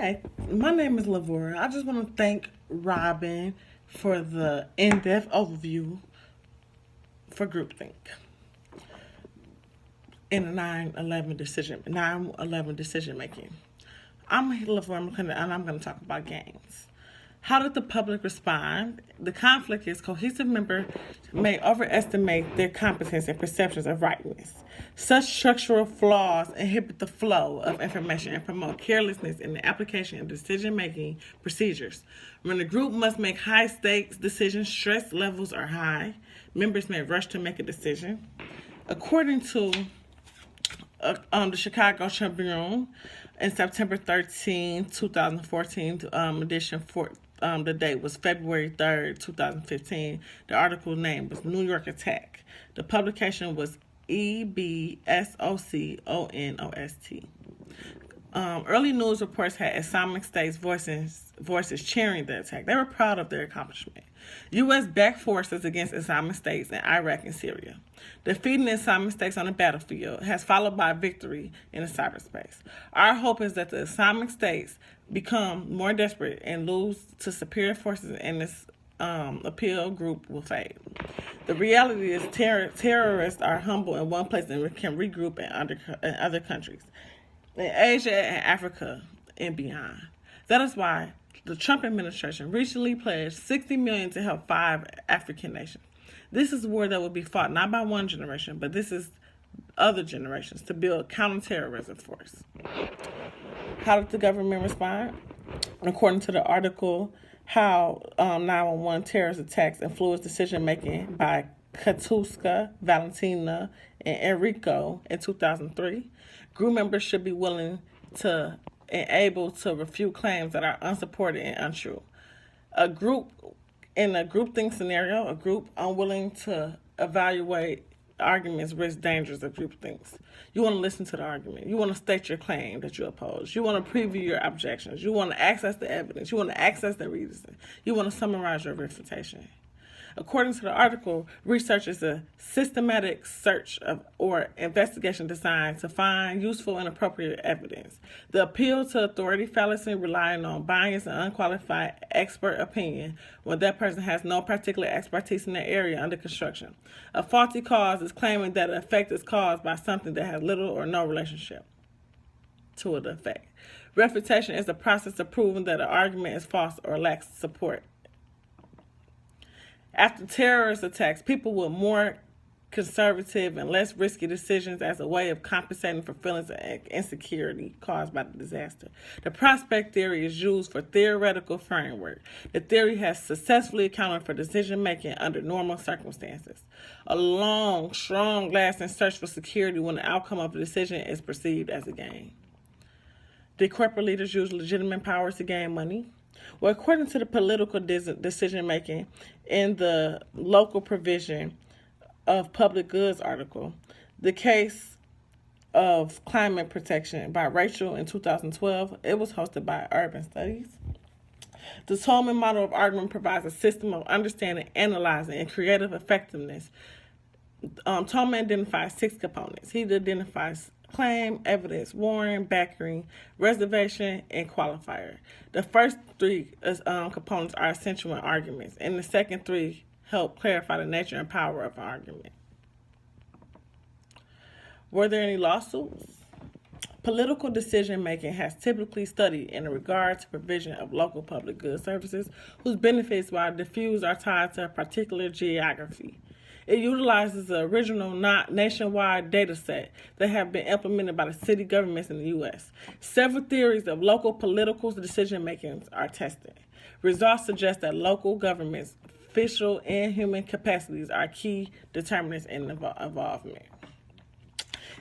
Hi, my name is Lavora. I just want to thank Robin for the in-depth overview for groupthink in the 9/11 decision making. I'm Lavora McClendon, and I'm going to talk about games. How did the public respond? The conflict is cohesive members may overestimate their competence and perceptions of rightness. Such structural flaws inhibit the flow of information and promote carelessness in the application of decision-making procedures. When the group must make high-stakes decisions, stress levels are high. Members may rush to make a decision. According to the Chicago Tribune, in September 13, 2014, edition 4, the date was February 3rd, 2015. The article name was New York Attack. The publication was EBSOCONOST. Early news reports had Islamic State's voices cheering the attack. They were proud of their accomplishment. U.S. backed forces against Islamic States in Iraq and Syria. Defeating the Islamic States on the battlefield has followed by victory in the cyberspace. Our hope is that the Islamic States become more desperate and lose to superior forces, and this appeal group will fade. The reality is terrorists are humble in one place and can regroup in other countries, in Asia and Africa and beyond. That is why the Trump administration recently pledged $60 million to help 5 African nations. This is a war that will be fought not by one generation, but this is other generations to build counterterrorism force. How did the government respond? According to the article, how 911 terrorist attacks influenced decision making by Katuska, Valentina, and Enrico in 2003, group members should be willing to and able to refute claims that are unsupported and untrue. In a groupthink scenario, a group unwilling to evaluate arguments risk dangers of groupthinks. You want to listen to the argument. You want to state your claim that you oppose. You want to preview your objections. You want to access the evidence. You want to access the reason. You want to summarize your refutation. According to the article, research is a systematic search or investigation designed to find useful and appropriate evidence. The appeal to authority fallacy relying on biased and unqualified expert opinion when that person has no particular expertise in the area under construction. A faulty cause is claiming that an effect is caused by something that has little or no relationship to the effect. Refutation is the process of proving that an argument is false or lacks support. After terrorist attacks, people with more conservative and less risky decisions as a way of compensating for feelings of insecurity caused by the disaster. The prospect theory is used for theoretical framework. The theory has successfully accounted for decision making under normal circumstances. A long, strong, lasting search for security when the outcome of a decision is perceived as a gain. Did corporate leaders use legitimate powers to gain money? Well, according to the political decision-making in the local provision of public goods article, the case of climate protection by Rachel in 2012, it was hosted by Urban Studies. The Tolman model of argument provides a system of understanding, analyzing, and creative effectiveness. Tolman identifies 6 components. He identifies claim, evidence, warrant, backing, reservation, and qualifier. The first 3 components are essential in arguments, and the second 3 help clarify the nature and power of an argument. Were there any lawsuits? Political decision-making has typically studied in regard to provision of local public goods services whose benefits, while diffuse, are tied to a particular geography. It utilizes the original nationwide data set that have been implemented by the city governments in the U.S. Several theories of local political decision-making are tested. Results suggest that local governments' official and human capacities are key determinants in involvement.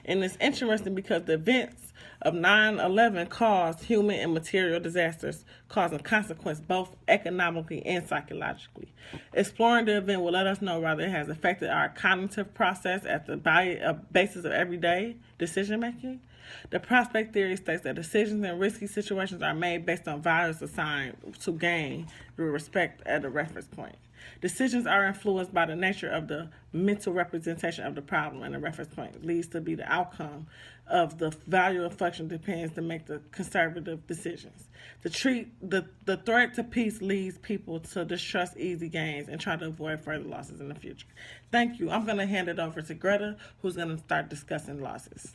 And it's interesting because the events of 9/11 caused human and material disasters, causing consequence both economically and psychologically. Exploring the event will let us know whether it has affected our cognitive process at the basis of everyday decision making. The prospect theory states that decisions in risky situations are made based on values assigned to gain through respect at a reference point. Decisions are influenced by the nature of the mental representation of the problem, and the reference point leads to be the outcome of the value of function depends to make the conservative decisions. The threat to peace leads people to distrust easy gains and try to avoid further losses in the future. Thank you. I'm going to hand it over to Greta, who's going to start discussing losses.